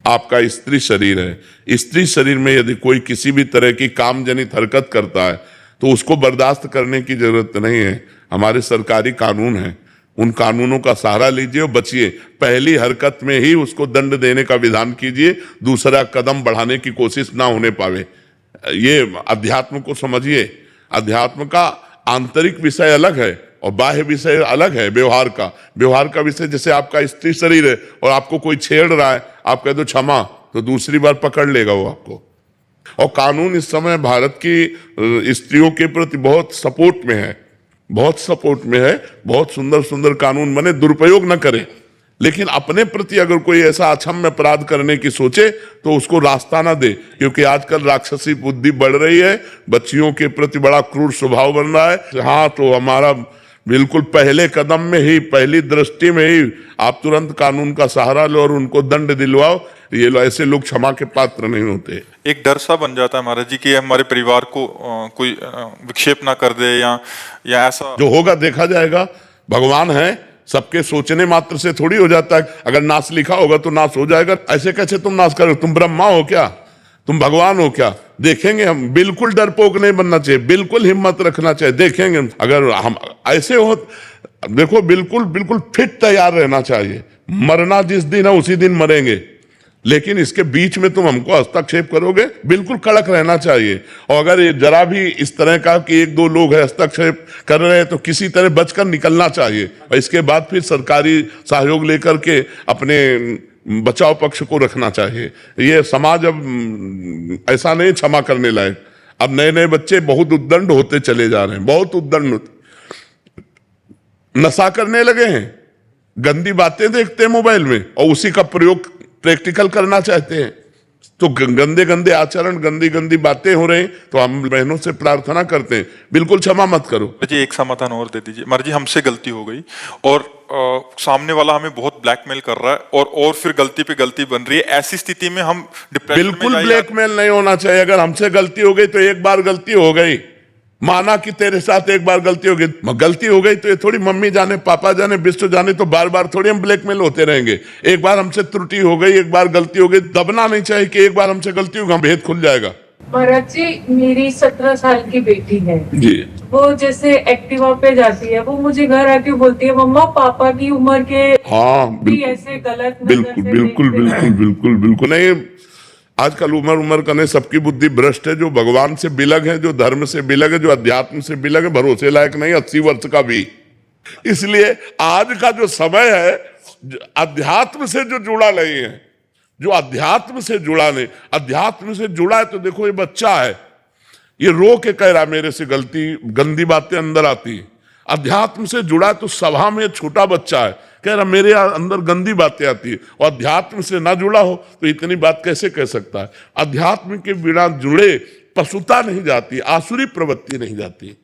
आपका स्त्री शरीर है। स्त्री शरीर में यदि कोई किसी भी तरह की काम जनित हरकत करता है तो उसको बर्दाश्त करने की जरूरत नहीं है। हमारे सरकारी कानून हैं, उन कानूनों का सहारा लीजिए और बचिए। पहली हरकत में ही उसको दंड देने का विधान कीजिए, दूसरा कदम बढ़ाने की कोशिश ना होने पावे। ये अध्यात्म को समझिए। अध्यात्म का आंतरिक विषय अलग है और बाह्य विषय अलग है। व्यवहार का विषय, जैसे आपका स्त्री शरीर है और आपको कोई छेड़ रहा है, आप कह दो क्षमा, तो दूसरी बार पकड़ लेगा वो आपको। और कानून इस समय भारत की स्त्रियों के प्रति बहुत सपोर्ट में है, बहुत सपोर्ट में है। बहुत सुंदर सुंदर कानून बने, दुरुपयोग न करें। लेकिन अपने प्रति अगर कोई ऐसा अक्षम्य अपराध करने की सोचे तो उसको रास्ता ना दे, क्योंकि आजकल राक्षसी बुद्धि बढ़ रही है, बच्चियों के प्रति बड़ा क्रूर स्वभाव बन रहा है। हाँ, तो हमारा बिल्कुल पहले कदम में ही, पहली दृष्टि में ही आप तुरंत कानून का सहारा लो और उनको दंड दिलवाओ। ये ऐसे लोग क्षमा के पात्र नहीं होते। एक डर सा बन जाता है महाराज जी कि हमारे परिवार को कोई विक्षेप ना कर दे या ऐसा। जो होगा देखा जाएगा। भगवान है, सबके सोचने मात्र से थोड़ी हो जाता है। अगर नाश लिखा होगा तो नाश हो जाएगा। ऐसे कैसे तुम नाश करो? तुम ब्रह्मा हो क्या? तुम भगवान हो क्या? देखेंगे हम। बिल्कुल डरपोक नहीं बनना चाहिए, बिल्कुल हिम्मत रखना चाहिए। देखेंगे अगर हम ऐसे हो, देखो बिल्कुल बिल्कुल फिट तैयार रहना चाहिए। मरना जिस दिन है उसी दिन मरेंगे, लेकिन इसके बीच में तुम हमको हस्तक्षेप करोगे, बिल्कुल कड़क रहना चाहिए। और अगर ये जरा भी इस तरह का कि एक दो लोग है हस्तक्षेप कर रहे हैं तो किसी तरह बचकर निकलना चाहिए और इसके बाद फिर सरकारी सहयोग लेकर के अपने बचाव पक्ष को रखना चाहिए। ये समाज अब ऐसा नहीं क्षमा करने लायक। अब नए नए बच्चे बहुत उद्दंड होते चले जा रहे हैं, बहुत उद्दंड। नशा करने लगे हैं, गंदी बातें देखते हैं मोबाइल में और उसी का प्रयोग प्रैक्टिकल करना चाहते हैं। तो गंदे गंदे आचरण, गंदी गंदी बातें हो रही। तो हम बहनों से प्रार्थना करते हैं, बिल्कुल क्षमा मत करो। जी एक समाधान और दे दीजिए महाराज जी। हमसे गलती हो गई और सामने वाला हमें बहुत ब्लैकमेल कर रहा है और फिर गलती पे गलती बन रही है। ऐसी स्थिति में हम डिप्रेशन में बिल्कुल ब्लैकमेल नहीं होना चाहिए। अगर हमसे गलती हो गई तो एक बार गलती हो गई, माना कि तेरे साथ एक बार गलती हो गई तो ये थोड़ी मम्मी जाने पापा जाने विश्व जाने तो बार बार थोड़ी हम ब्लैकमेल होते रहेंगे। एक बार हमसे त्रुटि हो गई, एक बार गलती हो गई, दबना नहीं चाहिए कि एक बार हमसे गलती होगी भेद खुल जाएगा। महाराज जी, मेरी 17 साल की बेटी है जी। वो जैसे एक्टिवा पे जाती है, वो मुझे घर आके बोलती है मम्मा पापा की उम्र के भी ऐसे गलत बिल्कुल बिल्कुल बिल्कुल बिल्कुल बिल्कुल नहीं। आजकल उम्र का नहीं, सबकी बुद्धि भ्रष्ट है। जो भगवान से बिलग है, जो धर्म से बिलग है, जो अध्यात्म से बिलग है, भरोसे लायक नहीं 80 वर्ष का भी। इसलिए आज का जो समय है, अध्यात्म से जो जुड़ा नहीं है, जो अध्यात्म से जुड़ा नहीं, अध्यात्म से जुड़ा है तो देखो ये बच्चा है, ये रो के कह रहा मेरे से गलती, गंदी बातें अंदर आती है। अध्यात्म से जुड़ा तो सभा में छोटा बच्चा है, कह रहा मेरे अंदर गंदी बातें आती है। और अध्यात्म से ना जुड़ा हो तो इतनी बात कैसे कह सकता है? अध्यात्म के बिना जुड़े पशुता नहीं जाती, आसुरी प्रवृत्ति नहीं जाती।